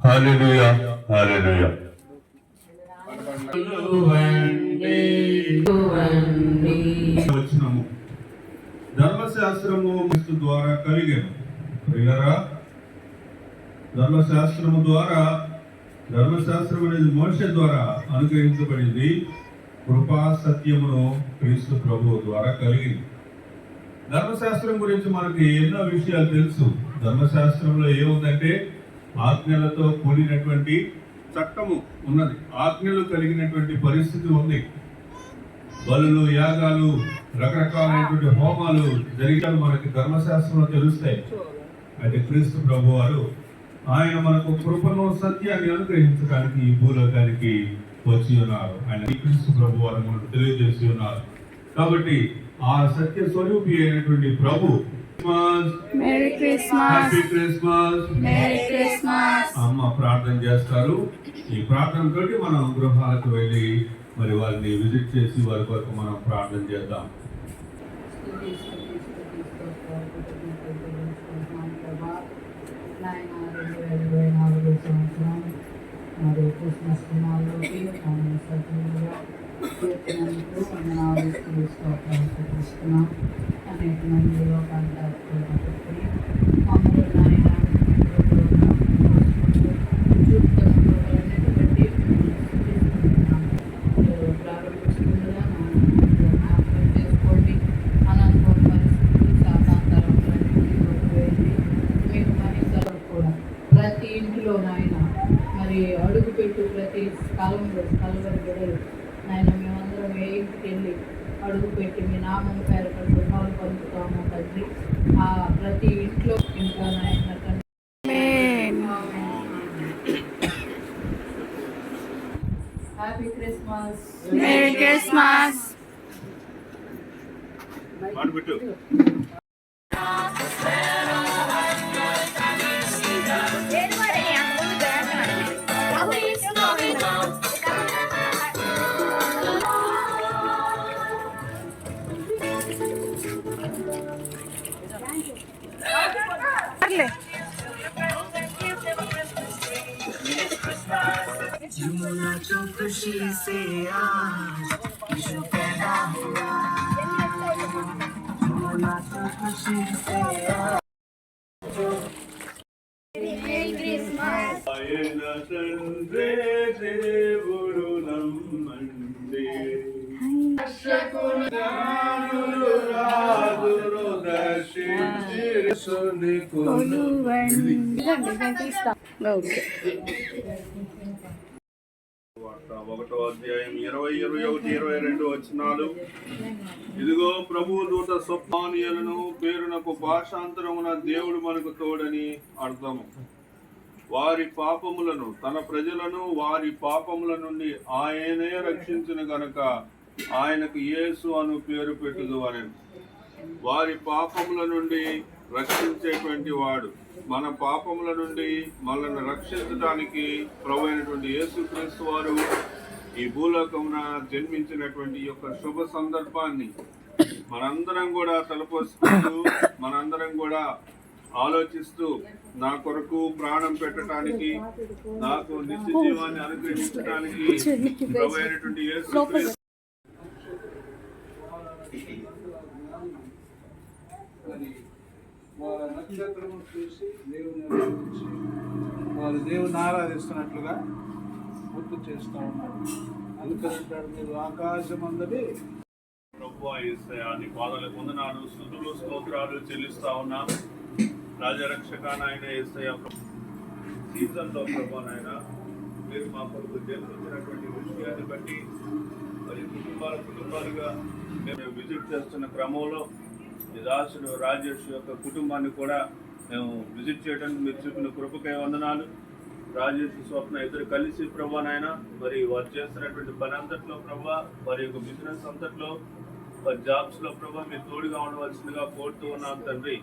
హల్లెలూయా హల్లెలూయా. వచ్చినము ధర్మశాస్త్రము ద్వారా కలిగాను. ధర్మశాస్త్రము అనేది మోషే ద్వారా అనుగ్రహించబడింది. కృపా సత్యమును క్రీస్తు ప్రభువు ద్వారా కలిగింది. ధర్మశాస్త్రం గురించి మనకి ఎన్నో విషయాలు తెలుసు. ధర్మశాస్త్రంలో ఏముందంటే ఆజ్ఞలతో కూడినటువంటి చట్టము ఉన్నది, ఆజ్ఞలు కలిగినటువంటి పరిస్థితి ఉంది. బలులు, యాగాలు, రకరకాలైనటువంటి హోమాలు జరిగాలు మనకి ధర్మశాస్త్రంలో తెలుస్తాయి. అయితే క్రీస్తు ప్రభు వారు ఆయన మనకు కృపను సత్యాన్ని అనుగ్రహించడానికి ఈ భూలోకానికి వచ్చి ఉన్నారు. ఆయన క్రీస్తు ప్రభు వారు మనకు తెలియజేసి ఉన్నారు. కాబట్టి ఆ సత్య స్వరూపి అయినటువంటి ప్రభు అమ్మ ప్రార్థన చేస్తారు. ఈ ప్రార్థన తోటి మనం గృహాలకు వెళ్ళి మరి వారిని విజిట్ చేసి వారి కొరకు మనం ప్రార్థన చేద్దాం. మరి క్రిస్మస్ దినాల్లోకి చూస్తున్నాం. అనేక మంది లోకాన్ని ప్రారంభిస్తుండగా చేసుకోండి. అనంతపురం పరిస్థితులు సాధారణం మీకు మనిషి కూడా ప్రతి ఇంటిలో నాయన మరి అడుగుపెట్టు ప్రతి స్థలంలో స్థలవరి గడలు నాయన మేమందరం ఏ ఇంటికి వెళ్ళి అడుగుపెట్టి మీ నామం పేరట గృహాలు పంపుతాము తండ్రి. ఆ ప్రతి ఇంట్లో ఇంకా నాయన హ్యాపీ క్రిస్మస్, మేరీ క్రిస్మస్. जुमला जो खुशी से आज यीशु पैदा हुआ, जुमला जो खुशी से आज मेरी क्रिसमस. ఆయన తండ్రి దేవుడు నమ్మండి, రక్షకుడు రాజును దర్శించి కొలువండి. ఒకటో అధ్యాయం 20, 21, 22 వచనాలు. ఇదిగో ప్రభు దూత స్వప్నానియలను పేరునకు భాషాంతరమున దేవుడు మనకు తోడని అర్థము. వారి పాపములను తన ప్రజలను వారి పాపముల నుండి ఆయనే రక్షించిన గనుక ఆయనకు యేసు అను పేరు పెట్టుదు అని. వారి పాపముల నుండి రక్షించేటువంటి వాడు, మన పాపముల నుండి మనల్ని రక్షించడానికి ప్రభు అయినటువంటి యేసుక్రీస్తు వారు ఈ భూలోకమున జన్మించినటువంటి యొక్క శుభ సందర్భాన్ని మనందరం కూడా తలపోసుకుంటూ, మనందరం కూడా ఆలోచిస్తూ, నా కొరకు ప్రాణం పెట్టడానికి, నాకు నిత్య జీవాన్ని అనుగ్రహించడానికి ప్రభు అయినటువంటి యేసుక్రీస్తు వాళ్ళ నక్షత్రము చూసి వారు దేవుని ఆరాధిస్తున్నట్లుగా గుర్తు చేస్తూ ఉన్నారు. అందుకంటారు, మీరు ఆకాశం అందరి ప్రభువా యేసయ్యా నీ పాదాలకు వందనాలు, స్తుతులు, స్తోత్రాలు చెల్లిస్తా ఉన్నాం. రాజరక్షక నాయన యేసయ్యా, సీజన్లో ప్రభు నాయన మీరు మా కొరకు జన్మించినటువంటి విషయాన్ని బట్టి మరి కుటుంబాలుగా మేము విజిట్ చేస్తున్న క్రమంలో ఈ దాసుడు రాజేష్ యొక్క కుటుంబాన్ని కూడా మేము విజిట్ చేయడానికి మీరు చూపిన కృపకై వందనాలు. రాజేష్, స్వప్న ఇద్దరు కలిసి ప్రభా నాయన మరి వారు చేస్తున్నటువంటి పని అంతట్లో ప్రభా, వారి యొక్క బిజినెస్ అంతట్లో, వారి జాబ్స్లో ప్రభా మీరు తోడుగా ఉండవలసిందిగా కోరుతూ ఉన్నాం తండ్రి.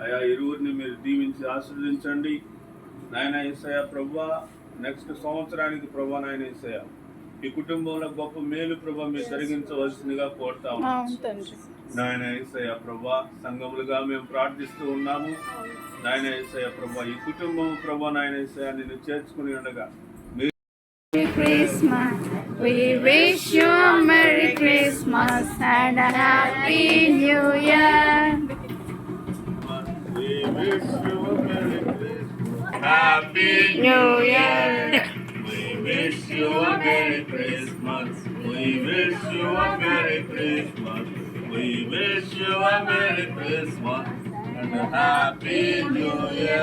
ఆయా ఇరువురిని మీరు దీవించి ఆశీర్వదించండి నాయన యేసయ్య. ప్రభా నెక్స్ట్ సంవత్సరానికి ప్రభా నాయన యేసయ్య ఈ కుటుంబంలో గొప్ప మేలు ప్రభా మీరు జరిగించవలసిందిగా కోరుతా ఉన్నాం. అవును తండ్రి. నాయన యేసయ్య ప్రభా, సంఘములుగా మేము ప్రార్థిస్తూ ఉన్నాము. నాయన యేసయ్య ప్రభా, ఈ కుటుంబం ప్రభా నాయన యేసయ్య నిన్ను చేర్చుకుని ఉండగా Merry Christmas. We wish you a Merry Christmas and a Happy New Year. We wish you a Merry Christmas. Happy New Year. We wish you a Merry Christmas. We wish you a Merry Christmas. We wish you a Merry Christmas and a Happy New Year.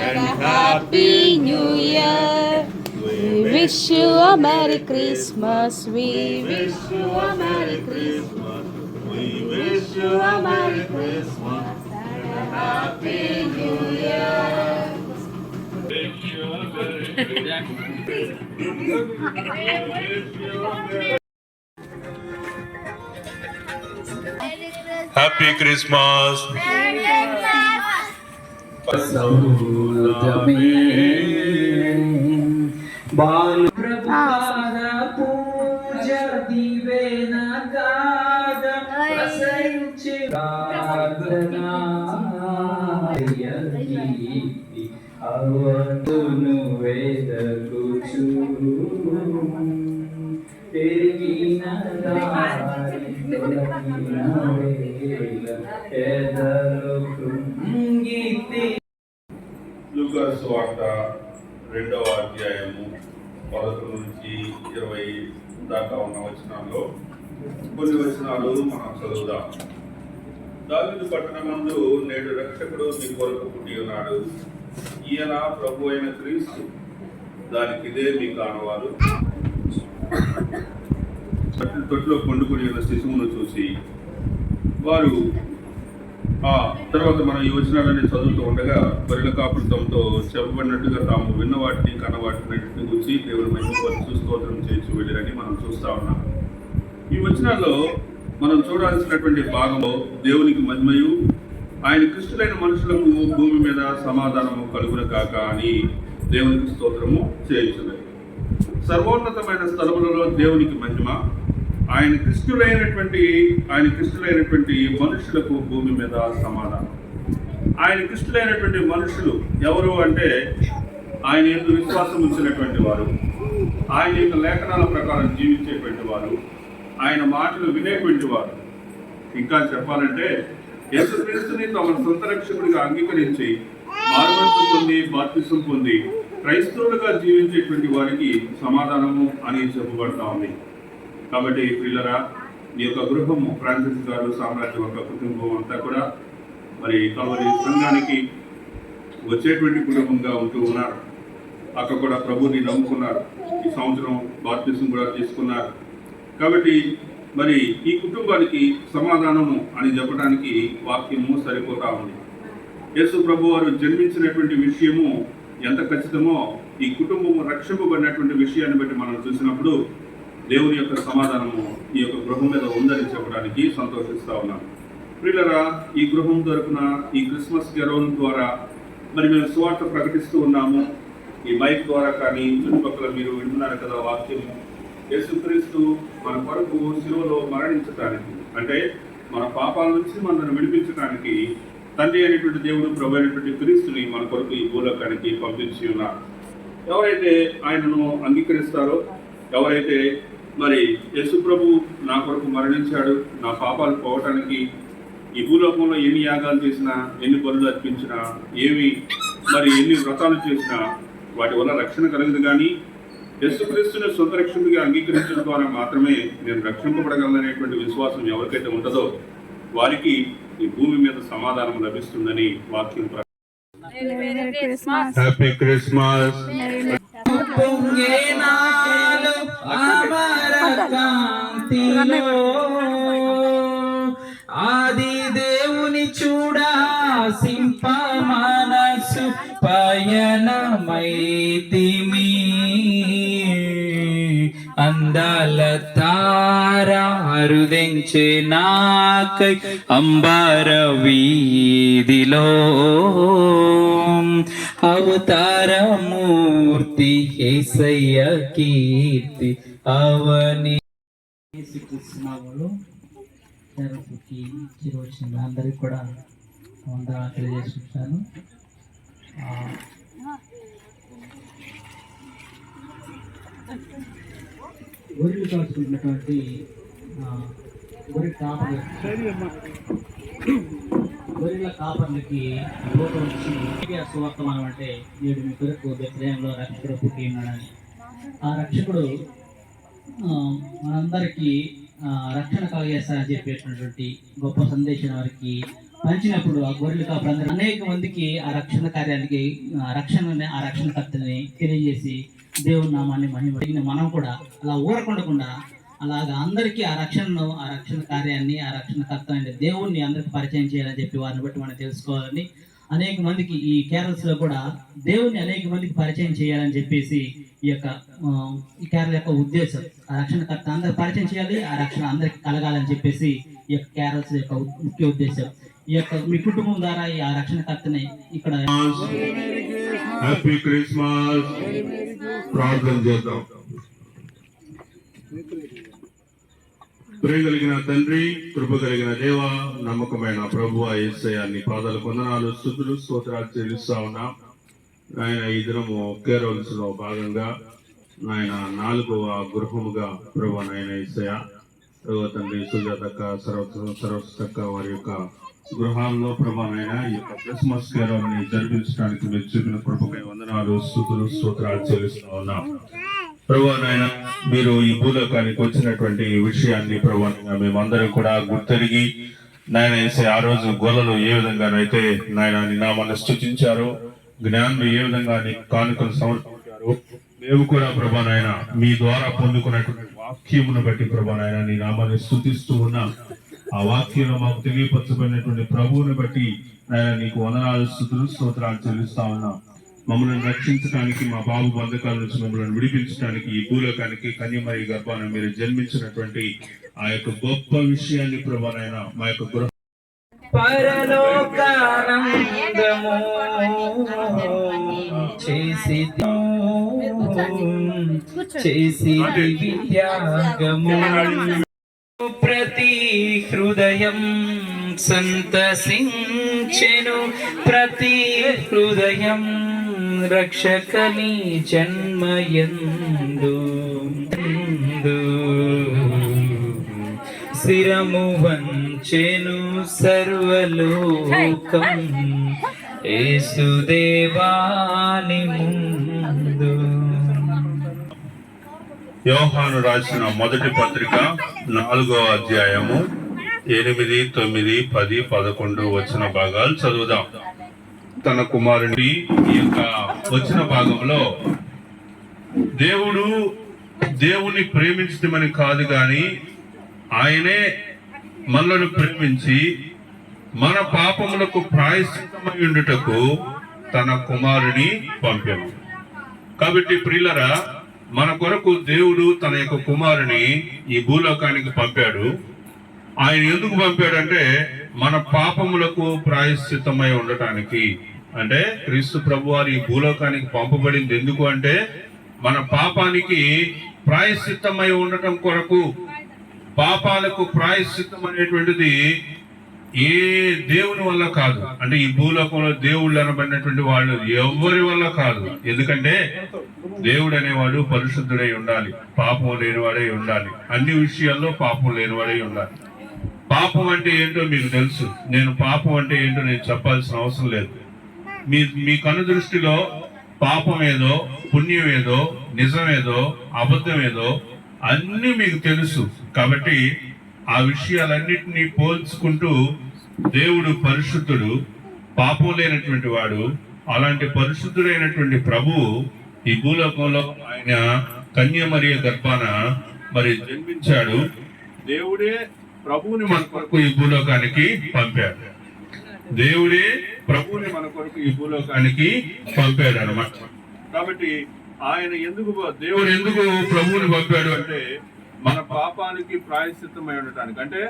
And a Happy New Year. We wish you a Merry Christmas. We wish you a Merry Christmas. We wish you a Merry Christmas and a Happy New Year. Wish you a Merry Christmas. Wish you a Merry Happy Christmas. Balu Prabhupada పూజ దివేన గాద ప్రసరించి ప్రార్థనా అవతును వేదకుచు పెరిగిన లూకా సువార్త 2వ అధ్యాయము 11 నుంచి 20 దాకా ఉన్న వచనాల్లో కొన్ని వచనాలు మనం చదువుదాం. దావీదు పట్టణమందు నేడు రక్షకుడు మీ కొరకు పుట్టి ఉన్నాడు. ఈయన ప్రభు అయిన క్రీస్తు. దానికి ఇదే మీ కానవాలు. తొట్టులో పండుకొని ఉన్న శిశువును చూసి వారు ఆ తర్వాత మనం ఈ వచనాలన్నీ చదువుతూ ఉండగా బరిల కాపులతో చెప్పబడినట్టుగా తాము విన్న వాటిని కన్న వాటిని గురించి దేవుని మహిమపరుచు స్తోత్రం చేసి వెళ్ళారని మనం చూస్తా ఉన్నాం. ఈ వచనాల్లో మనం చూడాల్సినటువంటి భాగంలో దేవునికి మహిమయు ఆయన క్రిస్తులైన మనుషులకు భూమి మీద సమాధానము కలుగును కాక అని దేవునికి స్తోత్రము చేయించున్నది. సర్వోన్నతమైన స్థలములలో దేవునికి మహిమ, ఆయన క్రిస్తులైనటువంటి మనుషులకు భూమి మీద సమాధానం. ఆయన క్రిస్తులైనటువంటి మనుషులు ఎవరు అంటే ఆయన యందు విశ్వాసం ఉంచినటువంటి వారు, ఆయన యొక్క లేఖనాల ప్రకారం జీవించేటువంటి వారు, ఆయన మాటలు వినేటువంటి వారు. ఇంకా చెప్పాలంటే యేసుక్రీస్తుని తమ సొంత రక్షకుడిగా అంగీకరించి మారుమనసు పొంది బాప్తిసం పొంది క్రైస్తవులుగా జీవించేటువంటి వారికి సమాధానము అని చెప్పబడతా ఉంది. కాబట్టి పిల్లరా, ఈ యొక్క గృహము ఫ్రాన్సిస్ గారు సామ్రాజ్యం యొక్క కుటుంబం అంతా కూడా మరి కల్వరి సంఘానికి వచ్చేటువంటి కుటుంబంగా ఉంటూ ఉన్నారు. అక్కడ కూడా ప్రభుని నమ్ముకున్నారు. ఈ సంవత్సరం బాప్తిసం కూడా తీసుకున్నారు. కాబట్టి మరి ఈ కుటుంబానికి సమాధానము అని చెప్పడానికి వాక్యము సరిపోతా ఉంది. యేసు ప్రభు వారు జన్మించినటువంటి విషయము ఎంత ఖచ్చితమో ఈ కుటుంబము రక్షింపబడినటువంటి విషయాన్ని బట్టి మనం చూసినప్పుడు దేవుని యొక్క సమాధానము ఈ యొక్క గృహం మీద ఉందని చెప్పడానికి సంతోషిస్తూ ఉన్నాం. ప్రియులరా, ఈ గృహం తరపున ఈ క్రిస్మస్ గెరవల్ ద్వారా మరి మేము సువార్త ప్రకటిస్తూ ఉన్నాము. ఈ మైక్ ద్వారా కానీ చుట్టుపక్కల మీరు వింటున్నారు కదా వాక్యము. యేసుక్రీస్తు మన కొరకు శిలువలో మరణించడానికి, అంటే మన పాపాల నుంచి మనల్ని విడిపించడానికి తండ్రి అయినటువంటి దేవుడు ప్రభు అయినటువంటి క్రీస్తుని మన కొరకు ఈ భూలోకానికి పంపించి ఉన్నారు. ఎవరైతే ఆయనను అంగీకరిస్తారో, ఎవరైతే మరి యేసు ప్రభు నా కొరకు మరణించాడు, నా పాపాలు పోవటానికి ఈ భూలోకంలో ఎన్ని యాగాలు చేసినా, ఎన్ని బలులు అర్పించినా, ఎన్ని వ్రతాలు చేసినా వాటి వల్ల రక్షణ కలగదు. కానీ యేసుక్రీస్తుని సొంత రక్షకుడిగా అంగీకరించడం ద్వారా మాత్రమే నేను రక్షింపబడగలనేటువంటి విశ్వాసం ఎవరికైతే ఉంటుందో వారికి ఈ భూమి మీద సమాధానం లభిస్తుందని వాక్యం. Happy Christmas. ఆది దేవుని చూడా సింప మనసు పయనమైతిమి అందాల తార అరుదించే నాకై అంబార వీధిలో అవతారమూర్తి యేసయ్య కీర్తి అవని శ్రీకృష్ణనామంలో తరపుకి వచ్చిన అందరికి కూడా వందనాలు తెలియజేసుకుంటాను. గొర్రెలు కాచుకుంటున్నటువంటి గొర్రెల కాపర్లకి లోపం వచ్చి సువార్తమానం అంటే నేడు మీ కొరకు బెత్లెహేములో రక్షకుడు పుట్టి ఉన్నాడని. ఆ రక్షకుడు మనందరికీ రక్షణ కలిగేస్తారని చెప్పేటటువంటి గొప్ప సందేశం వారికి పంచినప్పుడు ఆ గొర్రెలు కాపులందరూ అనేక మందికి ఆ రక్షణ కార్యానికి ఆ రక్షణ కర్తని తెలియజేసి దేవుని నామాన్ని మహిమ మనం కూడా అలా ఊరకుండకుండా అలాగా అందరికీ ఆ రక్షణ కార్యాన్ని ఆ రక్షణ కర్త దేవుణ్ణి అందరికి పరిచయం చేయాలని చెప్పి వారిని బట్టి మనం తెలుసుకోవాలని అనేక మందికి ఈ కేరళస్ లో కూడా దేవుణ్ణి అనేక మందికి పరిచయం చేయాలని చెప్పేసి ఈ కేరళ యొక్క ఉద్దేశం. ఆ రక్షణకర్త అందరికి పరిచయం చేయాలి, ఆ రక్షణ అందరికి కలగాలని చెప్పేసి ఈ యొక్క కేరళస్ యొక్క ముఖ్య ఉద్దేశం. ఈ యొక్క మీ కుటుంబం ద్వారా ఈ ఆ రక్షణకర్తని ఇక్కడ హ్యాపీ క్రిస్మస్ ప్రార్థన చేద్దాం. ప్రేమ కలిగిన తండ్రి, కృప కలిగిన దేవ, నమ్మకమైన ప్రభువా యేసయ్య నీ పాదాల వందనాలు, స్తుతులు, స్తోత్రాలు చెల్లిస్తా ఉన్నా. ఆయన ఈ దినము కేరళస్ లో భాగంగా ఆయన 4వ గృహముగా ప్రభు నాయన యేసయ్య ప్రభు తండ్రి సుజాతక్క సర్వసక్క వారి యొక్క గృహాల్లో ప్రభు నాయన ఈ యొక్క క్రిస్మస్ కేరళ ని జరిపించడానికి మీరు చూపిన కృపకై వందనాలు, స్తుతులు, స్తోత్రాలు చెల్లిస్తా ఉన్నాం. ప్రభు నాయన మీరు ఈ భూలోకానికి వచ్చినటువంటి విషయాన్ని ప్రభు నాయన మేమందరం కూడా గుర్తెరిగి నాయన వేసే ఆ రోజు గొల్లలు ఏ విధంగానైతే నాయన నీ నామాన్ని స్తుతించారో, జ్ఞానులు ఏ విధంగా నీ కానుకలు సమర్పించారో, మేము కూడా ప్రభు నాయన మీ ద్వారా పొందుకున్నటువంటి వాక్యమును బట్టి ప్రభు నాయన నీ నామాన్ని స్తుతిస్తూ ఉన్నాం. ఆ వాక్యంలో మాకు తెలియపరచబడినటువంటి ప్రభువుని బట్టి నాయన నీకు వందనాలు, స్తుతులు, స్తోత్రాలు చెల్లిస్తా ఉన్నాం. మమ్మల్ని రక్షించడానికి, మా బాబు బంధకాల నుంచి మమ్మల్ని విడిపించడానికి ఈ భూలోకానికి కన్యమరి గర్భాన మీరు జన్మించినటువంటి ఆ యొక్క గొప్ప విషయాన్ని ప్రభానైనా మా యొక్క గృహ పరలోకానందము చేసి త్యాగము ప్రతి హృదయం సంతసించెను, ప్రతి హృదయం రక్షకని జన్మయందు శిరము వంచెను సర్వలోకం యేసుదేవాని ముందు. యోహాను రాసిన మొదటి పత్రిక 4వ అధ్యాయము 8, 9, 10, 11 వచ్చిన భాగాలు చదువుదాం. తన కుమారుని ఈ యొక్క వచ్చిన భాగంలో దేవుని ప్రేమించమని కాదు గాని ఆయనే మనలను ప్రేమించి మన పాపములకు ప్రాయశ్చిత్తమై ఉండుటకు తన కుమారుని పంపాను. కాబట్టి ప్రియులరా, మన కొరకు దేవుడు తన యొక్క కుమారుని ఈ భూలోకానికి పంపాడు. ఆయన ఎందుకు పంపాడంటే మన పాపములకు ప్రాయశ్చిత్తమై ఉండటానికి. అంటే క్రీస్తు ప్రభువారు ఈ భూలోకానికి పంపబడింది ఎందుకు అంటే మన పాపానికి ప్రాయశ్చిత్తమై ఉండటం కొరకు. పాపాలకు ప్రాయశ్చిత్తం అనేటువంటిది ఏ దేవుని వల్ల కాదు. అంటే ఈ భూలోకంలో దేవుళ్ళు అనబడినటువంటి వాళ్ళు ఎవరి వల్ల కాదు. ఎందుకంటే దేవుడు అనేవాడు పరిశుద్ధుడై ఉండాలి, పాపం లేనివాడై ఉండాలి, అన్ని విషయాల్లో పాపం లేనివాడై ఉండాలి. పాపం అంటే ఏంటో మీకు తెలుసు. నేను పాపం అంటే ఏంటో నేను చెప్పాల్సిన అవసరం లేదు. మీ కను దృష్టిలో పాపం ఏదో, పుణ్యం ఏదో, నిజమేదో, అబద్ధం ఏదో అన్ని మీకు తెలుసు. కాబట్టి ఆ విషయాలన్నిటినీ పోల్చుకుంటూ దేవుడు పరిశుద్ధుడు, పాపం లేనటువంటి వాడు. అలాంటి పరిశుద్ధుడైనటువంటి ప్రభువు ఈ భూలోకంలో ఆయన కన్యమరియ గర్భాన మరి జన్మించాడు. దేవుడే ప్రభువుని మన కొరకు ఈ భూలోకానికి పంపాడు. దేవుడే ప్రభువుని మన కొరకు ఈ భూలోకానికి పంపాడు అన్నమాట. కాబట్టి ఆయన దేవుడు ఎందుకు ప్రభువుని పంపాడు అంటే మన పాపానికి ప్రాయశ్చిత్తమై ఉండటానికి, అంటే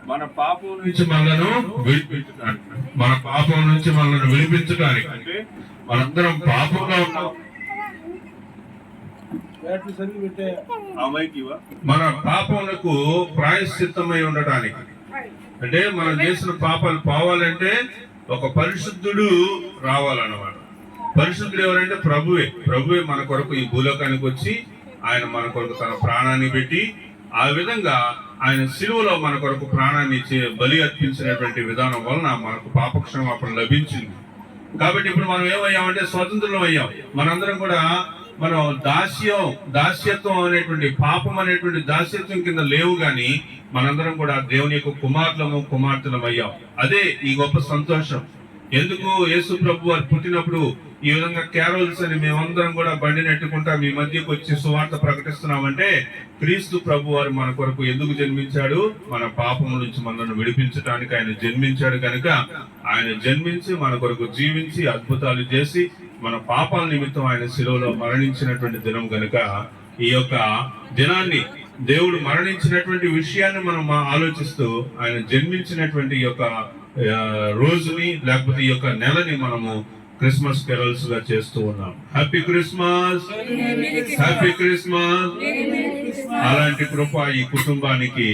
మన పాపం నుంచి మనలను విడిపించడానికి, మన పాపం నుంచి మనల్ని విడిపించడానికి. అంటే మనందరం పాపంలో ఉన్నాం. బ్యాటరీ సరిగ్గా పెట్టే మన పాపములకు ప్రాయశ్చిత్తమై ఉండటానికి, అంటే మనం చేసిన పాపాలు పోవాలంటే ఒక పరిశుద్ధుడు రావాలన్నమాట. పరిశుద్ధుడు ఎవరంటే ప్రభువే మన కొరకు ఈ భూలోకానికి వచ్చి ఆయన మన కొరకు తన ప్రాణాన్ని పెట్టి, ఆ విధంగా ఆయన శిలువలో మన కొరకు ప్రాణాన్ని ఇచ్చి బలి అర్పించినటువంటి విధానం వలన మనకు పాపక్షమాపణ లభించింది. కాబట్టి ఇప్పుడు మనం ఏమయ్యామంటే స్వతంత్రం అయ్యాం. మనందరం కూడా మనం దాస్యత్వం అనేటువంటి పాపం అనేటువంటి దాస్యత్వం కింద లేవు, గాని మనందరం కూడా దేవుని యొక్క కుమార్తెలం అయ్యాం. అదే ఈ గొప్ప సంతోషం. ఎందుకు యేసు ప్రభు వారు పుట్టినప్పుడు ఈ విధంగా క్యారోల్స్ అని మేమందరం కూడా బండి నెట్టుకుంటా మీ మధ్యకు వచ్చి సువార్త ప్రకటిస్తున్నామంటే, క్రీస్తు ప్రభు వారు మన కొరకు ఎందుకు జన్మించాడు? మన పాపం నుంచి మనల్ని విడిపించడానికి ఆయన జన్మించాడు కనుక, ఆయన జన్మించి మన కొరకు జీవించి అద్భుతాలు చేసి మన పాపాల నిమిత్తం ఆయన శిలువలో మరణించినటువంటి దినం కనుక, ఈ యొక్క దినాన్ని దేవుడు మరణించినటువంటి విషయాన్ని మనం ఆలోచిస్తూ ఆయన జన్మించినటువంటి ఈ యొక్క రోజుని లేకపోతే ఈ యొక్క నెలని మనము క్రిస్మస్ కెరల్స్ గా చేస్తూ ఉన్నాం. Happy Christmas, happy Christmas. అలాంటి కృప ఈ కుటుంబానికి,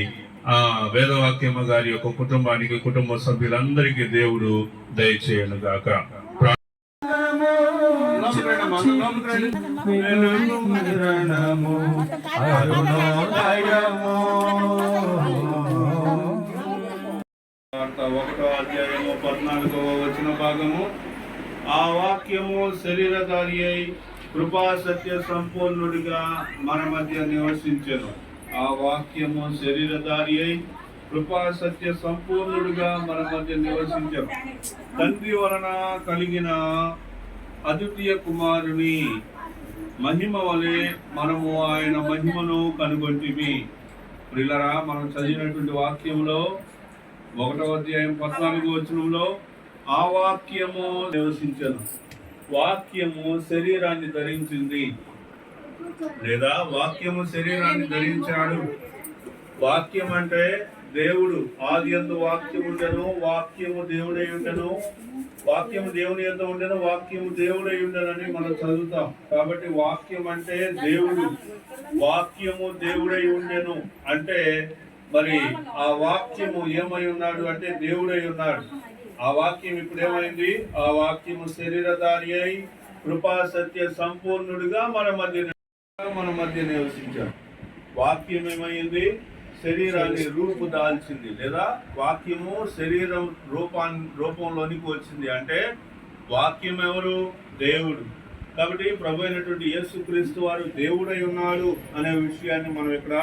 వేదవాక్యమ్మ గారి యొక్క కుటుంబానికి, కుటుంబ సభ్యులందరికీ దేవుడు దయచేయను గాక. ఒకటో అధ్యాయము 14వ వచన భాగము. ఆ వాక్యము శరీరధారి అయి కృపా సత్య సంపూర్ణుడిగా మన మధ్య నివసించెను. ఆ వాక్యము శరీరధారి అయి కృపా సత్య సంపూర్ణుడిగా మన మధ్య నివసించెను. తండ్రి వలన కలిగిన అద్వితీయ కుమారుని మహిమ వలె మనము ఆయన మహిమను కనుగొంటిమి. ప్రియులరా, మనం చదివినటువంటి వాక్యంలో 1వ అధ్యాయం 14వ వచనంలో ఆ వాక్యము నివసించను. వాక్యము శరీరాన్ని ధరించింది, లేదా వాక్యము శరీరాన్ని ధరించాడు. వాక్యం అంటే దేవుడు. ఆది యందు వాక్యము ఉండెను, వాక్యము దేవుడై ఉండెను, వాక్యము దేవుని యందు ఉండెను, వాక్యము దేవుడై ఉండెనని మనం చదువుతాం. కాబట్టి వాక్యం అంటే దేవుడు, వాక్యము దేవుడై ఉండెను అంటే మరి ఆ వాక్యము ఏమై ఉన్నాడు అంటే దేవుడై ఉన్నాడు. ఆ వాక్యం ఇప్పుడు ఏమైంది? ఆ వాక్యము శరీరధారి అయి కృపా సత్య సంపూర్ణుడిగా మన మధ్య నివసించాడు. వాక్యం ఏమైంది? శరీరాన్ని రూపు దాల్చింది, లేదా వాక్యము శరీరం రూపంలోనికి వచ్చింది. అంటే వాక్యం ఎవరు? దేవుడు. కాబట్టి ప్రభు అయినటువంటి యేసుక్రీస్తు వారు దేవుడై ఉన్నాడు అనే విషయాన్ని మనం ఇక్కడ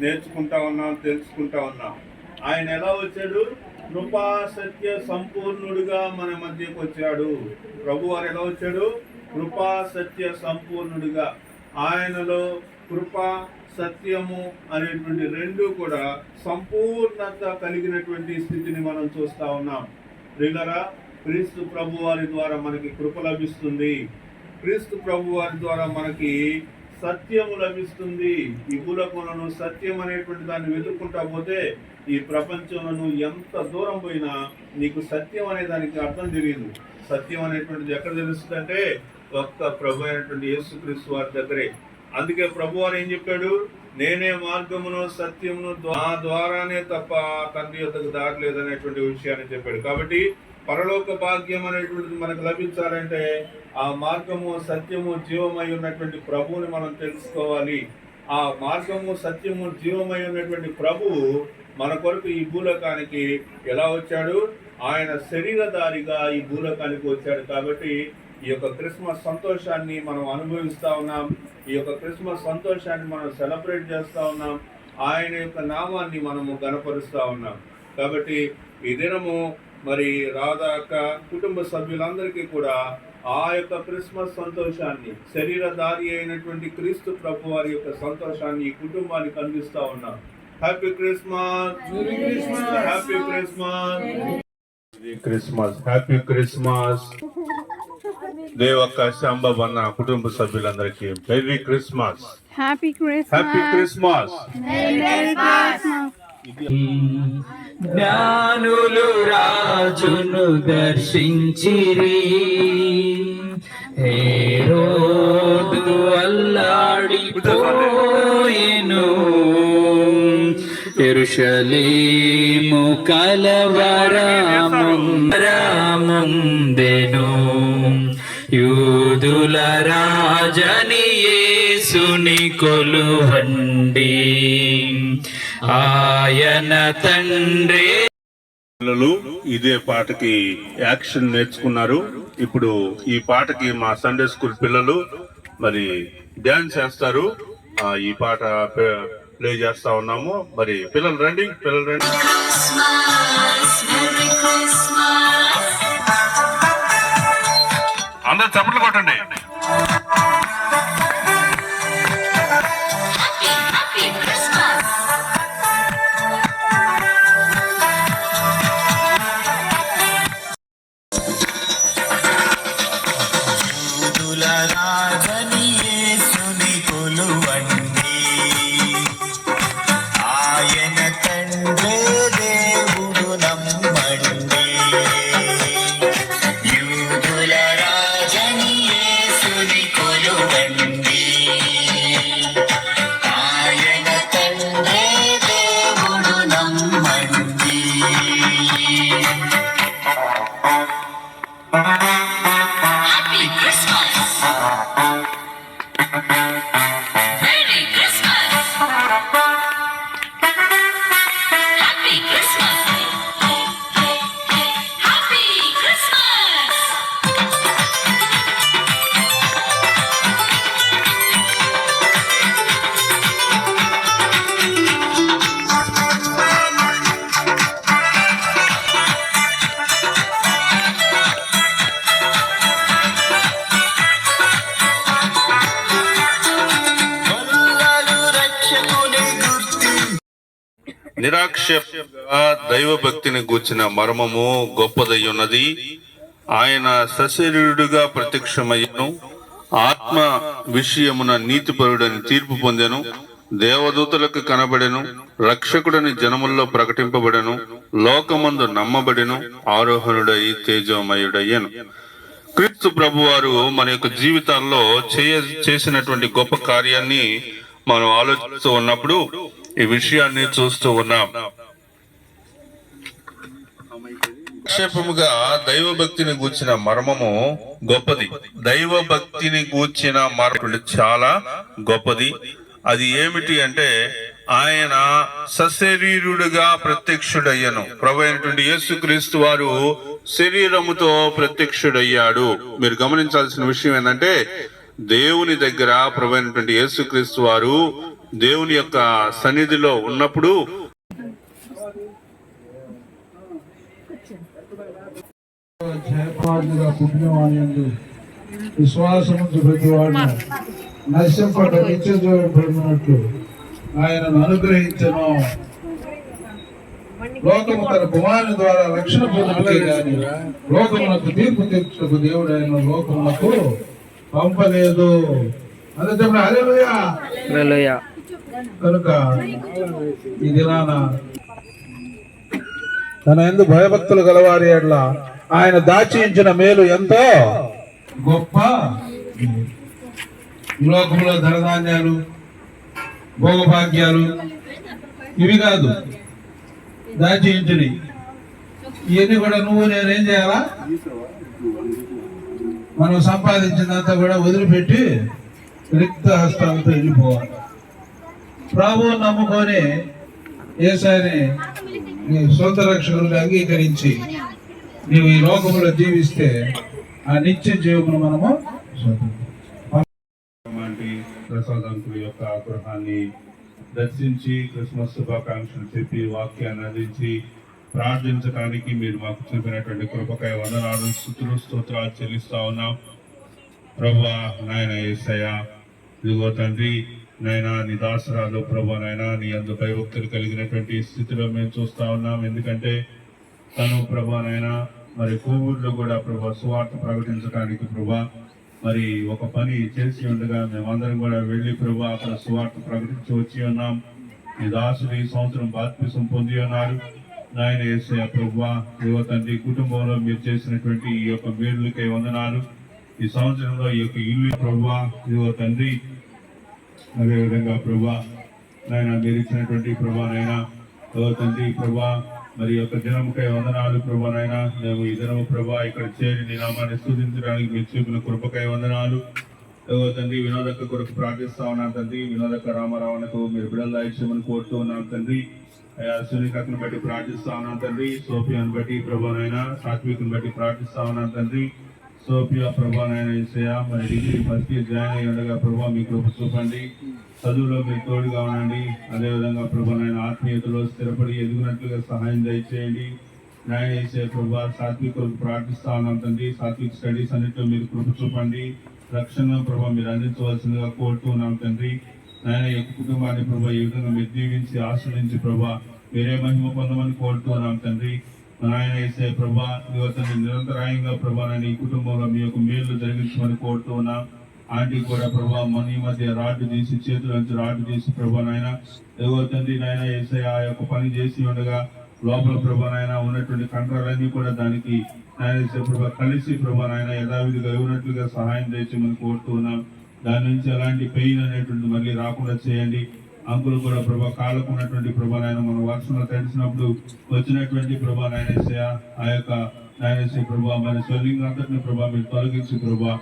నేర్చుకుంటా ఉన్నాం, తెలుసుకుంటా ఉన్నాం. ఆయన ఎలా వచ్చాడు? కృపా సత్య సంపూర్ణుడిగా మన మధ్యకు వచ్చాడు. ప్రభు వారు ఎలా వచ్చాడు? కృపా సత్య సంపూర్ణుడిగా. ఆయనలో కృప సత్యము అనేటువంటి రెండు కూడా సంపూర్ణత కలిగినటువంటి స్థితిని మనం చూస్తా ఉన్నాం. ప్రియులారా, క్రీస్తు ప్రభు వారి ద్వారా మనకి కృప లభిస్తుంది. క్రీస్తు ప్రభు వారి ద్వారా మనకి సత్యము లభిస్తుంది. ఈ భూలోకంలో సత్యం అనేటువంటి దాన్ని వెతుక్కుంటా పోతే ఈ ప్రపంచంలో ఎంత దూరం పోయినా నీకు సత్యం అనే దానికి అర్థం తెలియదు. సత్యం అనేటువంటిది ఎక్కడ తెలుస్తుంది అంటే ఒక్క ప్రభు అయినటువంటి యేసుక్రీస్తు వారి దగ్గరే. అందుకే ప్రభు వారు ఏం చెప్పాడు? నేనే మార్గమును సత్యమును, నా ద్వారానే తప్ప తండ్రి యొద్దకు దారి లేదనేటువంటి విషయాన్ని చెప్పాడు. కాబట్టి పరలోక భాగ్యం అనేటువంటిది మనకు లభించాలంటే ఆ మార్గము సత్యము జీవమై ఉన్నటువంటి ప్రభువుని మనం తెలుసుకోవాలి. ఆ మార్గము సత్యము జీవమై ఉన్నటువంటి ప్రభువు మన కొరకు ఈ భూలోకానికి ఎలా వచ్చాడు? ఆయన శరీరధారిగా ఈ భూలోకానికి వచ్చాడు. కాబట్టి ఈ యొక్క క్రిస్మస్ సంతోషాన్ని మనం అనుభవిస్తూ ఉన్నాం. ఈ యొక్క క్రిస్మస్ సంతోషాన్ని మనం సెలబ్రేట్ చేస్తూ ఉన్నాం. ఆయన యొక్క నామాన్ని మనము గణపరుస్తూ ఉన్నాం. కాబట్టి ఈ దినము మరి రాధా అక్క కుటుంబ సభ్యులందరికీ కూడా ఆ యొక్క క్రిస్మస్ సంతోషాన్ని, శరీరధారి అయినటువంటి క్రీస్తు ప్రభు వారి యొక్క సంతోషాన్ని ఈ కుటుంబానికి అందిస్తూ ఉన్నాం. Happy Christmas, happy Christmas, happy Christmas. Devakka Sambabu అన్న కుటుంబ సభ్యులందరికీ merry Christmas. Happy happy Christmas. జ్ఞానులు రాజును దర్శించిరి, హేరోదు అల్లాడిపోయెను, యెరూషలేము కలవరముందెను, యూదుల రాజని యేసుని కొలువండి, ఆయన తండ్రి. పిల్లలు ఇదే పాటకి యాక్షన్ నేర్చుకున్నారు. ఇప్పుడు ఈ పాటకి మా సండే స్కూల్ పిల్లలు మరి డాన్స్ చేస్తారు. ఈ పాట ప్లే చేస్తా ఉన్నాము. మరి పిల్లలు రండి. Christmas, Merry Christmas. అందరు చప్పట్లు కొట్టండి. Happy, happy Christmas. యూదుల రాజని యేసుని కొలువండి, ఆయన తండ్రే దేవుడు నమ్మండి. యూదుల రాజని యేసుని కొలువండి, ఆయన తండ్రే దేవుడు నమ్మండి. Happy Christmas. Merry Christmas. Happy Christmas. Happy Christmas. కొల్లలు రక్షకుని గుర్తి నిరాక్షేపంగా దైవ భక్తిని గూర్చిన మర్మము గొప్పదయ్యున్నది. ఆయన సశరీరుడుగా ప్రత్యక్షమయ్యను, ఆత్మ విషయమున నీతిపరుడని తీర్పు పొందెను, దేవదూతలకు కనబడెను, రక్షకుడని జనముల్లో ప్రకటింపబడెను, లోకమందు నమ్మబడెను, ఆరోహణుడై తేజోమయుడయ్యను. క్రీస్తు ప్రభువారు మన యొక్క జీవితాల్లో చేసినటువంటి గొప్ప కార్యాన్ని మనం ఆలోచిస్తూ ఉన్నప్పుడు ఈ విషయాన్ని చూస్తూ ఉన్నాం. సంక్షేపముగా దైవ భక్తిని గూర్చిన మర్మము గొప్పది. దైవ భక్తిని గూర్చిన మర్మం చాలా గొప్పది. అది ఏమిటి అంటే ఆయన సశరీరుడుగా ప్రత్యక్షుడయ్యను. ప్రభు అయినటువంటి యేసుక్రీస్తు వారు శరీరముతో ప్రత్యక్షుడయ్యాడు. మీరు గమనించాల్సిన విషయం ఏంటంటే దేవుని దగ్గర ప్రభు అయినటువంటి యేసుక్రీస్తు వారు దేవుని యొక్క సన్నిధిలో ఉన్నప్పుడు జయపాదుగా పుట్టినవాణి విశ్వాసముంచు ప్రతివాడిని నశింపట నిత్య జీవం పొందినట్లు ఆయనను అనుగ్రహించను. లోకము తన కుమారుని ద్వారా రక్షణ పొందుటకే గాని లోకమునకు తీర్పు తీర్చుటకు దేవుడు ఆయన లోకమునకు పంపలేదు. అందుకే హల్లెలూయా. కనుక ఈ దినాన తన యందు భయభక్తులు గలవారి ఎడల ఆయన దాచించిన మేలు ఎంతో గొప్ప. ఈ లోకంలో ధనధాన్యాలు, భోగభాగ్యాలు ఇవి కాదు దాచించినవి. ఇవన్నీ కూడా నువ్వు నేనేం చేయాలా? మనం సంపాదించినంతా కూడా వదిలిపెట్టి రిక్త హస్తాలతో వెళ్ళిపోవాలి. ప్రభువు నమ్ముకొని యేసయ్యని నీ సొంత రక్షకులుగా అంగీకరించి నీవు ఈ లోకంలో జీవిస్తే ఆ నిత్య జీవమును మనము ప్రసాదంకుల యొక్క గృహాన్ని దర్శించి క్రిస్మస్ శుభాకాంక్షలు చెప్పి వాక్యాన్ని అందించి ప్రార్థించడానికి మీరు మాకు చూపినటువంటి కృపకాయ వందనాలు, స్తుతులు, స్తోత్రాలు చెల్లిస్తా ఉన్నాం. ప్రభువా నాయన యేసయ్య, ఇదిగో తండ్రి నాయన నీ దాసరాలు ప్రభు నాయన నీ అందు భయభక్తులు కలిగినటువంటి స్థితిలో మేము చూస్తా ఉన్నాం. ఎందుకంటే తను ప్రభు నాయన మరి కోవూరులో కూడా ప్రభా సువార్త ప్రకటించడానికి ప్రభా మరి ఒక పని చేసి ఉండగా మేమందరం కూడా వెళ్ళి ప్రభా అక్కడ సువార్త ప్రకటించి వచ్చి ఉన్నాం. ఈ దాసులు ఈ సంవత్సరం బాప్తిసం పొంది ఉన్నారు. నాయన యేసయ్య ప్రభువా, దేవ తండ్రి, కుటుంబంలో మీరు చేసినటువంటి ఈ యొక్క మేలులకై వందనాలు. ఈ సంవత్సరంలో ఈ యొక్క ఇల్లు ప్రభువా, దేవ తండ్రి, అదేవిధంగా ప్రభా నాయన మీరు ఇచ్చినటువంటి ప్రభా నాయన దేవ తండ్రి ప్రభా మరి యొక్క దినముకై వందనాలు ప్రభా నాయన. మేము ఈ దినము ప్రభా ఇక్కడ చేరి నీ నామాన్ని స్తుతించడానికి మీరు చూపిన కృపకై వందనాలు. తండ్రి వినోదక్క కొరకు ప్రార్థిస్తా ఉన్నాం తండ్రి. వినోదక్క రామారావునకు మీరు బిడ్డల ఇచ్చామని కోరుతూ ఉన్నాం తండ్రి. సునీకను బట్టి ప్రార్థిస్తా ఉన్నాం తండ్రి. సోఫియాను బట్టి ప్రభానైనా, సాత్వికను బట్టి ప్రార్థిస్తా ఉన్నాం తండ్రి. సోఫియా ప్రభానైనా ఇసయా మరి డిగ్రీ ఫస్ట్ ఇయర్ జాయిన్ అయ్యి ఉండగా ప్రభావ మీ కృప చూపండి. చదువులో మీరు తోడుగా ఉండండి. అదేవిధంగా ప్రభానైనా ఆత్మీయతలో స్థిరపడి ఎదుగునట్లుగా సహాయం దయచేయండి. న్యాయ చేసే ప్రభా సాత్వికులకు ప్రార్థిస్తా ఉన్నాం తండ్రి. సాత్విక స్టడీస్ అన్నింటిలో మీరు కృప చూపండి. రక్షణ ప్రభావ మీరు అందించవలసిందిగా కోరుతూ ఉన్నాం తండ్రి. నాయన యొక్క కుటుంబాన్ని ప్రభా ఈ విధంగా మీరు దీవించి ఆశ్రయించి ప్రభా మీరే మహిమ పొందమని కోరుతూ ఉన్నాం తండ్రి. నాయన వేసే ప్రభా యువతని నిరంతరాయంగా ప్రభా నేను ఈ కుటుంబంలో మీ యొక్క మేలు జరిగించమని కోరుతూ ఉన్నాం. ఆంటీ కూడా ప్రభా మన మధ్య రాడ్డు తీసి చేతుల నుంచి రాడ్డు తీసి ప్రభా నాయన యువతండి నాయన వేసే ఆ యొక్క పని చేసి ఉండగా లోపల ప్రభా నాయన ఉన్నటువంటి కంట్రాలన్నీ కూడా దానికి నాయన ప్రభా కలిసి ప్రభా నాయన యథావిధిగా ఇవ్వనట్లుగా సహాయం చేయమని కోరుతూ ఉన్నాం. దాని నుంచి ఎలాంటి పెయిన్ అనేటువంటి మళ్ళీ రాకుండా చేయండి. అంకులు కూడా ప్రభా కాళ్ళకు ఉన్నటువంటి ప్రభా నాయన మన వర్షంలో తడిసినప్పుడు వచ్చినటువంటి ప్రభా నాయన ఆ యొక్క నాయన ప్రభా మన స్వెల్లింగ్ అంతటిని ప్రభా మీరు తొలగించి ప్రభా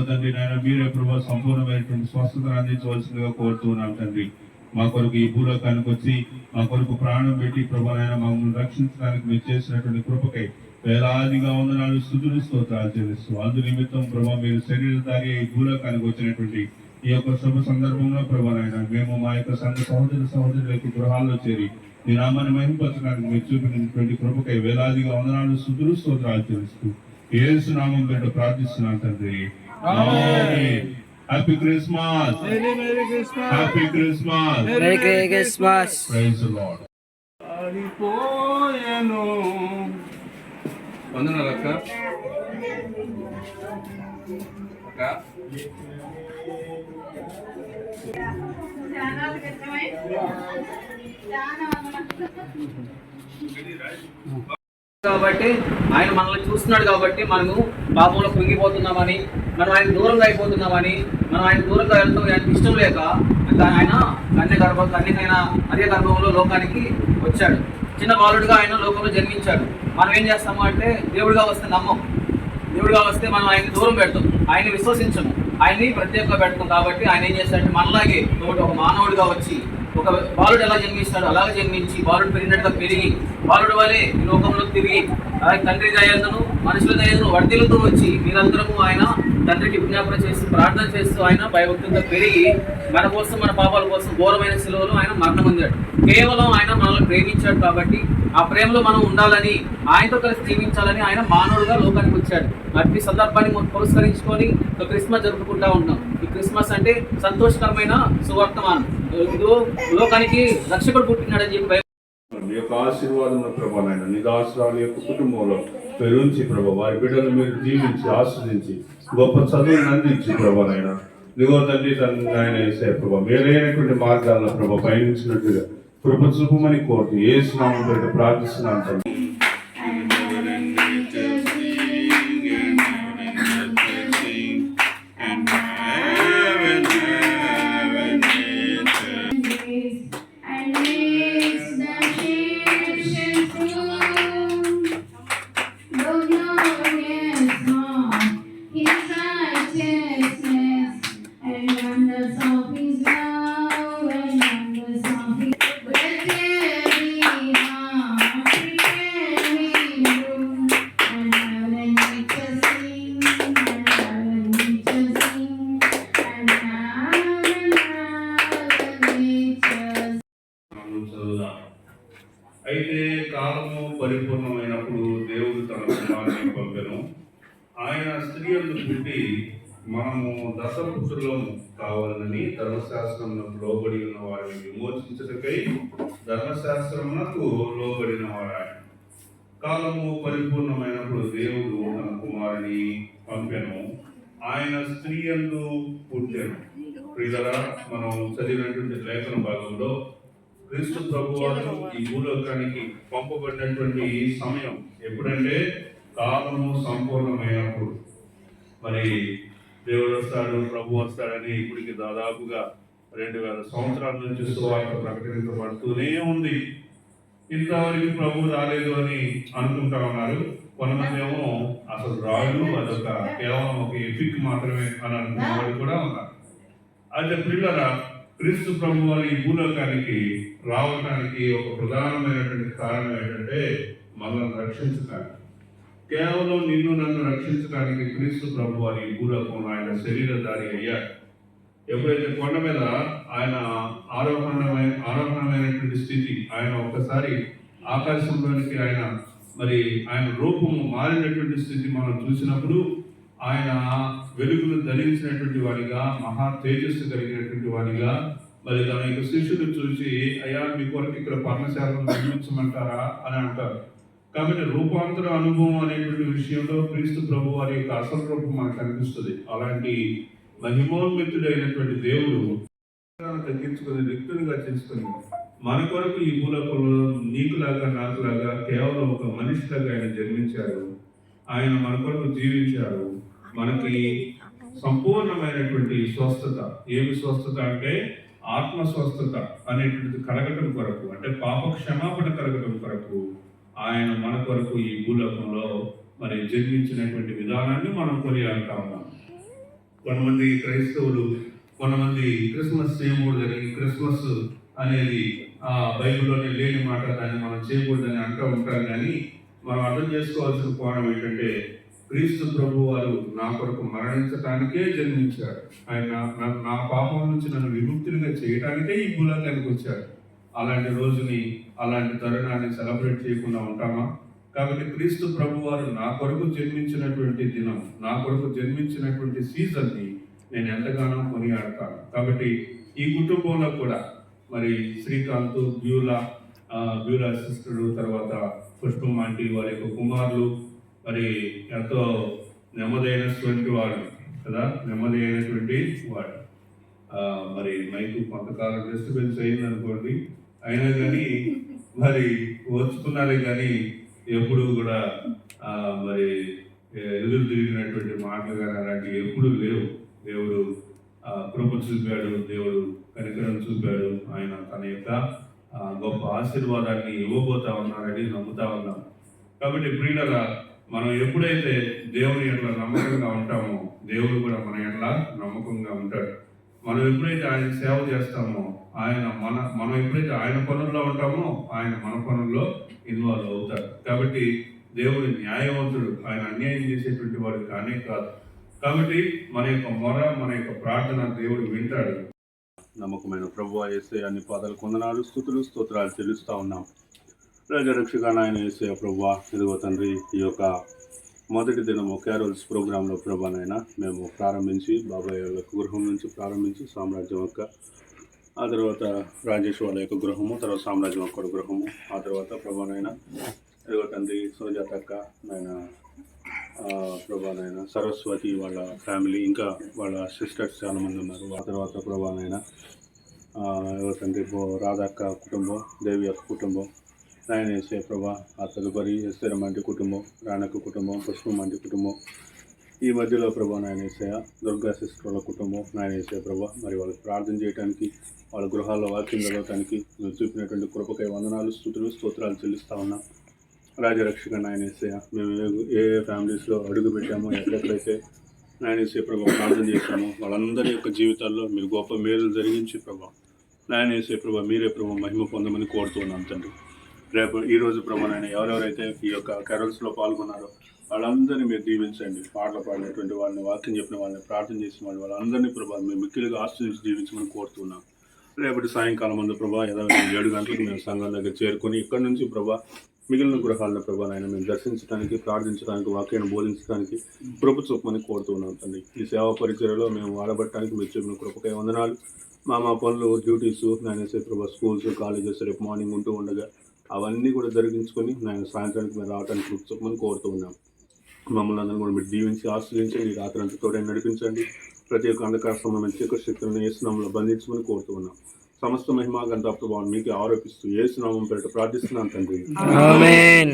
తండ్రి నాయన మీరే ప్రభా సంపూర్ణమైనటువంటి స్వస్థతను అందించవలసిందిగా కోరుతూ ఉన్నాం తండ్రి. మా కొరకు ఈ భూలోకానికి వచ్చి మా కొరకు ప్రాణం పెట్టి ప్రభా నాయన మమ్మల్ని రక్షించడానికి మీరు చేసినటువంటి కృపకై వేలాదిగా వందనాలు స్తుతులు స్తోత్రాలు చెల్లిస్తూ అందు నిమిత్తం ప్రభా మీరు శరీరధారి ఈ భూలోకానికి వచ్చినటువంటి ఈ యొక్క శుభ సందర్భంలో ప్రభా నాయన మేము మా యొక్క సంఘ సహోదరులకు గృహాల్లో చేరి మీ నామాన్ని మహిమపరచడానికి మీరు చూపినటువంటి కృపకై వేలాదిగా వందనాలు స్తుతులు స్తోత్రాలు చెల్లిస్తూ యేసు నామం పేరిట ప్రార్థిస్తున్నాను తండ్రి. Happy Christmas, happy Christmas, merry Christmas. Praise the Lord. ఆడిపోయెను వందనాలు అక్క. అక్క కాబట్టి ఆయన మనల్ని చూస్తున్నాడు కాబట్టి మనము పాపంలో కృంగిపోతున్నామని, మనం ఆయన దూరంగా అయిపోతున్నామని, మనం ఆయన దూరంగా వెళ్తాం ఆయనకి ఇష్టం లేక ఆయన కన్యకైన అదే గర్భంలో లోకానికి వచ్చాడు. చిన్న బాలుడిగా ఆయన లోకంలో జన్మించాడు. మనం ఏం చేస్తాము అంటే దేవుడిగా వస్తే నమ్మం. దేవుడిగా వస్తే మనం ఆయన్ని దూరం పెడతాం, ఆయన్ని విశ్వసించము, ఆయన్ని ప్రత్యేకంగా పెడతాం. కాబట్టి ఆయన ఏం చేస్తాడంటే మనలాగే ఒక మానవుడిగా వచ్చి ఒక బాలుడు ఎలా జన్మిస్తాడు అలాగే జన్మించి బాలుడు పెరిగినట్టుగా పెరిగి బాలుడు వలె ఈ లోకంలో తిరిగి అలాగే తండ్రి దయందును మనుషుల దయందును వర్ధిల్లుతూ వచ్చి మీరందరము ఆయన తండ్రికి విజ్ఞాపన చేస్తూ ప్రార్థన చేస్తూ ఆయన భయభక్తులతో పెరిగి మన కోసం మన పాపాల కోసం ఘోరమైన శిలువలో ఆయన మరణం పొందాడు. కేవలం ఆయన మనల్ని ప్రేమించాడు కాబట్టి ఆ ప్రేమలో మనం ఉండాలని ఆయనతో కలిసి జీవించాలని ఆయన మానవుడుగా లోకానికి వచ్చాడు. అట్టి సందర్భాన్ని పురస్కరించుకొని క్రిస్మస్ జరుపుకుంటా ఉంటాం. ఈ క్రిస్మస్ అంటే సంతోషకరమైన సువర్తమానం. లోకానికి రక్షకుడు పుట్టినాడని చెప్పి మీ యొక్క ఆశీర్వాదం ప్రభా నాయన నిదాసురాలు యొక్క కుటుంబంలో పెరుంచి ప్రభా వారి బిడ్డలు మీరు జీవించి ఆస్వాదించి గొప్ప చదువులను అందించి ప్రభా నాయన దిగో తండ్రి ఆయన వేసే ప్రభా మేలైనటువంటి మార్గాలను ప్రభా పయనించినట్లుగా కృప చూపమని కోరుతూ యేసు నామం పేరిట ప్రార్థిస్తున్నాను తండ్రి. అయితే కాలము పరిపూర్ణమైనప్పుడు దేవుడు తన కుమారుని పంపెను. ఆయన స్త్రీ యందు పుట్టి మనము దశపుత్రులము కావాలని ధర్మశాస్త్రమునకు లోబడి ఉన్న వారిని విమోచించుటకై ధర్మశాస్త్రమునకు లోబడిన వారు ఆయన. కాలము పరిపూర్ణమైనప్పుడు దేవుడు తన కుమారుని పంపెను, ఆయన స్త్రీ యందు పుట్టెను. ప్రియులారా, మనం చదివినటువంటి లేఖన భాగంలో క్రీస్తు ప్రభువారు ఈ భూలోకానికి పంపబడినటువంటి సమయం ఎప్పుడంటే కాలము సంపూర్ణమైనప్పుడు. మరి దేవుడు వస్తాడు, ప్రభు వస్తాడని ఇప్పటికి దాదాపుగా 2000 సంవత్సరాల నుంచి సువార్త ప్రకటించబడుతూనే ఉంది. ఇంతవరకు ప్రభు రాలేదు అని అనుకుంటా ఉన్నారు. కొంతమంది ఏమో అసలు రాడు, అదొక కేవలం ఒక ఎపిక్ మాత్రమే అని అనుకున్న వాళ్ళు కూడా ఉన్నారు. అయితే పిల్లల క్రీస్తు ప్రభు వారి ఈ భూలోకానికి రావడానికి ఒక ప్రధానమైనటువంటి కారణం ఏంటంటే మనల్ని రక్షించడానికి. కేవలం నిన్ను నన్ను రక్షించడానికి క్రీస్తు ప్రభు వారి ఈ భూలోకంలో ఆయన శరీరధారి అయ్యాడు. ఎప్పుడైతే కొండ మీద ఆయన ఆరోహణమైనటువంటి స్థితి, ఆయన ఒక్కసారి ఆకాశంలోనికి ఆయన రూపము మారినటువంటి స్థితి మనం చూసినప్పుడు, ఆయన వెలుగును ధరించినటువంటి వాడిగా, మహా తేజస్సు కలిగినటువంటి వాడిగా, మరి తన యొక్క శిష్యులు చూసి, అయ్యా మీ కొరకు ఇక్కడ పర్ణశాలను నిర్మించమంటారా అని అంటారు. కాబట్టి రూపాంతర అనుభవం అనేటువంటి విషయంలో క్రీస్తు ప్రభు వారి యొక్క అసలు రూపం మనకు కనిపిస్తుంది. అలాంటి మహిమోన్మితుడైనటువంటి దేవుడు తగ్గించుకుని రిక్తునిగా చేసుకుని మన కొరకు ఈ భూలోకంలో నీకులాగా నాకులాగా కేవలం ఒక మనిషిలాగా ఆయన జన్మించారు. ఆయన మన కొరకు జీవించారు. మనకి సంపూర్ణమైనటువంటి స్వస్థత, ఏమి స్వస్థత అంటే ఆత్మ స్వస్థత అనేటువంటిది కలగటం కొరకు, అంటే పాప క్షమాపణ కలగటం కొరకు ఆయన మన కొరకు ఈ భూలోకంలో మరి జన్మించినటువంటి విధానాన్ని మనం కొనియాడుతా ఉన్నాం. కొంతమంది క్రైస్తవులు, కొంతమంది క్రిస్మస్ చేయకూడదని, క్రిస్మస్ అనేది బైబిల్లోనే లేని మాట, దాన్ని మనం చేయకూడదని అంటూ ఉంటారు. కానీ మనం అర్థం చేసుకోవాల్సిన కోణం ఏంటంటే క్రీస్తు ప్రభు వారు నా కొరకు మరణించడానికే జన్మించారు. ఆయన నా పాపం నుంచి నన్ను విముక్తిగా చేయడానికే ఈ భూలోకానికి వచ్చారు. అలాంటి రోజుని, అలాంటి తరుణాన్ని సెలబ్రేట్ చేయకుండా ఉంటామా? కాబట్టి క్రీస్తు ప్రభు వారు నా కొరకు జన్మించినటువంటి దినం, నా కొరకు జన్మించినటువంటి సీజన్ని నేను ఎంతగానో కొనియాడతాను. కాబట్టి ఈ కుటుంబంలో కూడా మరి శ్రీకాంత్, బ్యూలా సిస్టరు, తర్వాత పుష్పం ఆంటీ వారి యొక్క కుమారులు మరి ఎంతో నెమ్మదైనటువంటి వాడు కదా, నెమ్మది అయినటువంటి వాడు. మరి మైకు కొంతకాలం డిస్టర్బెన్స్ అయింది అనుకోండి, అయినా కానీ మరి వచ్చుకున్నారే కానీ ఎప్పుడు కూడా మరి ఎదురు తిరిగినటువంటి మాటలు కానీ అలాంటివి ఎప్పుడు లేవు. దేవుడు కృప చూపాడు, దేవుడు కనికరం చూపాడు. ఆయన తన యొక్క గొప్ప ఆశీర్వాదాన్ని ఇవ్వబోతా ఉన్నారని నమ్ముతా ఉన్నాం. కాబట్టి ప్రియులారా, మనం ఎప్పుడైతే దేవుని ఎట్లా నమ్మకంగా ఉంటామో దేవుడు కూడా మన ఎట్లా నమ్మకంగా ఉంటాడు. మనం ఎప్పుడైతే ఆయన సేవ చేస్తామో మనం ఎప్పుడైతే ఆయన పనుల్లో ఉంటామో ఆయన మన పనుల్లో ఇన్వాల్వ్ అవుతాడు. కాబట్టి దేవుడు న్యాయవంతుడు, ఆయన అన్యాయం చేసేటువంటి వాడు కానే కాదు. కాబట్టి మన యొక్క మొర, మన యొక్క ప్రార్థన దేవుడు వింటాడు. నమ్మకమైన ప్రభువా యేసయ్య, అన్ని పాదాలు కొందనాలు, స్తుతులు, స్తోత్రాలు చెల్లిస్తూ ఉన్నాం. రాజరక్షగా నాయన యేసయ్య ప్రభువా, ఇదిగో తండ్రి, ఈ యొక్క మొదటి దినము క్యారోల్స్ ప్రోగ్రాంలో ప్రభానైనా మేము ప్రారంభించి, బాబాయ్ యొక్క గృహం నుంచి ప్రారంభించి సామ్రాజ్యం యొక్క, ఆ తర్వాత రాజేష్ వాళ్ళ యొక్క గృహము, తర్వాత సామ్రాజ్యం యొక్క గృహము, ఆ తర్వాత ప్రభానైనా ఇదిగో తండ్రి సుజాతక్క నాయన, ప్రభానైనా సరస్వతి వాళ్ళ ఫ్యామిలీ, ఇంకా వాళ్ళ సిస్టర్స్ చాలామంది ఉన్నారు. ఆ తర్వాత ప్రభానైనా తండ్రి రాధక్క కుటుంబం, దేవి యొక్క కుటుంబం, నాయన వేసే ప్రభా, ఆ తదుపరి ఎస్తరమంటి కుటుంబం, రాణక్క కుటుంబం, పుష్పమంటి కుటుంబం, ఈ మధ్యలో ప్రభా నాయన వేసయ దుర్గా సిస్టర్ల కుటుంబం, నాయన వేసే ప్రభా, మరి వాళ్ళకి ప్రార్థన చేయడానికి, వాళ్ళ గృహాల్లో వాక్యం చదవటానికి మీరు చూపినటువంటి కృపకై వందనాలు, స్తుతులు, స్తోత్రాలు చెల్లిస్తూ ఉన్నాం. రాజరక్షక నాయన వేసయ, మేము ఏ ఫ్యామిలీస్లో అడుగు పెట్టామో, ఎక్కడెక్కడైతే నాయన వేసే ప్రభా ప్రార్థన చేశామో వాళ్ళందరి యొక్క జీవితాల్లో మీరు గొప్ప మేలు జరిగించి ప్రభా, నాయన వేసే ప్రభా మీరే ప్రభా మహిమ పొందమని కోరుతున్నాం తండ్రి. రేపు ఈరోజు ప్రభానైనా ఎవరెవరైతే ఈ యొక్క క్యారల్స్లో పాల్గొన్నారో వాళ్ళందరినీ మీరు దీవించండి. పాటలు పాడినటువంటి వాళ్ళని, వాక్యం చెప్పిన వాళ్ళని, ప్రార్థన చేసిన వాళ్ళందరినీ ప్రభా మేము మిక్కిలిగా ఆశ్రయించి జీవించమని కోరుతున్నాం. రేపటి సాయంకాలం ముందు ప్రభా 7 గంటలకు మేము సంఘం దగ్గర చేరుకొని ఇక్కడి నుంచి ప్రభా మిగిలిన గృహాలను ప్రభానైనా మేము దర్శించడానికి, ప్రార్థించడానికి, వాక్యాన్ని బోధించడానికి కృప చూపమని కోరుతున్నాం తండ్రి. ఈ సేవా పరిచర్యలో మేము వాడబట్టడానికి మీరు చెప్పిన కృపకై వందనాలు. మా పనులు, డ్యూటీస్ నాయనేసే ప్రభా, స్కూల్స్, కాలేజెస్ రేపు మార్నింగ్ ఉంటూ ఉండగా అవన్నీ కూడా జరిగించుకొని నేను సాయంత్రానికి మీరు రావడానికి కూర్చోమని కోరుతూ ఉన్నాం. మమ్మల్ని అందరం కూడా మీరు దీవించి ఆశ్రయించండి. ఈ రాత్రి అంతా తోడే నడిపించండి. ప్రతి ఒక్క అంధకార సంబంధమైన చీకటి శక్తులను యేసునామములో బంధించమని కోరుతూ ఉన్నాం. సమస్త మహిమ గంట ప్రభావం మీకు ఆరోపిస్తూ యేసునామం పేరిట ప్రార్థిస్తున్నాను తండ్రి. ఆమేన్.